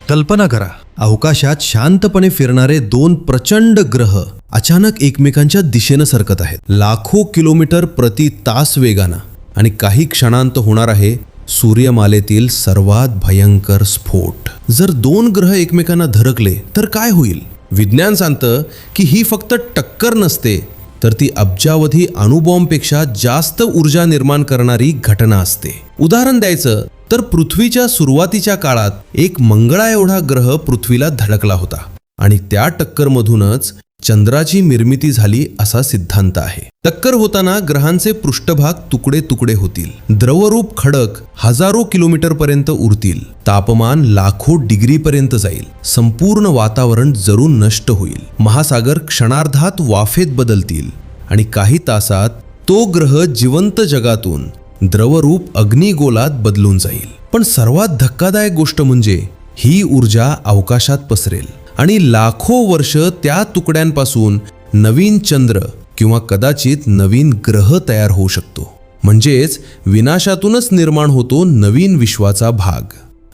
कल्पना करा, अवकाशात शांतपणे फिरणारे दोन प्रचंड ग्रह अचानक एकमेकांच्या दिशेनं सरकत आहेत, लाखो किलोमीटर प्रति तास वेगानं, आणि काही क्षणांत होणार आहे सूर्यमालेतील सर्वात भयंकर स्फोट. जर दोन ग्रह एकमेकांना धडकले तर काय होईल? विज्ञान सांगतं की ही फक्त टक्कर नसते, तर ती अब्जावधी अणुबॉम्बपेक्षा जास्त ऊर्जा निर्माण करणारी घटना असते. उदाहरण द्यायचं तर पृथ्वीच्या सुरुवातीच्या काळात एक मंगळा एवढा ग्रह पृथ्वीला धडकला होता, आणि त्या टक्करमधूनच चंद्राची निर्मिती झाली असा सिद्धांत आहे. टक्कर होताना ग्रहांचे पृष्ठभाग तुकडे तुकडे होतील, द्रवरूप खडक हजारो किलोमीटर पर्यंत उरतील, तापमान लाखो डिग्री पर्यंत जाईल, संपूर्ण वातावरण जळून नष्ट होईल, महासागर क्षणार्धात वाफेत बदलतील, आणि काही तासात तो ग्रह जिवंत जगातून द्रवरूप अग्निगोलात बदलून जाईल. पण सर्वात धक्कादायक गोष्ट म्हणजे ही ऊर्जा अवकाशात पसरेल, आणि लाखो वर्ष त्या तुकड्यांपासून नवीन चंद्र किंवा कदाचित नवीन ग्रह तयार होऊ शकतो. म्हणजेच विनाशातूनच निर्माण होतो नवीन विश्वाचा भाग.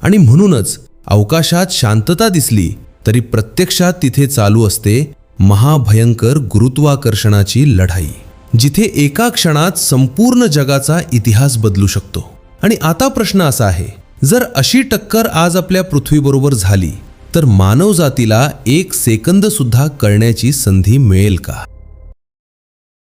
आणि म्हणूनच अवकाशात शांतता दिसली तरी प्रत्यक्षात तिथे चालू असते महाभयंकर गुरुत्वाकर्षणाची लढाई, जिथे एका क्षणात संपूर्ण जगाचा इतिहास बदलू शकतो. आणि आता प्रश्न असा आहे, जर अशी टक्कर आज आपल्या पृथ्वीबरोबर झाली तर मानवजातीला एक सेकंद सुद्धा कळण्याची संधी मिळेल का?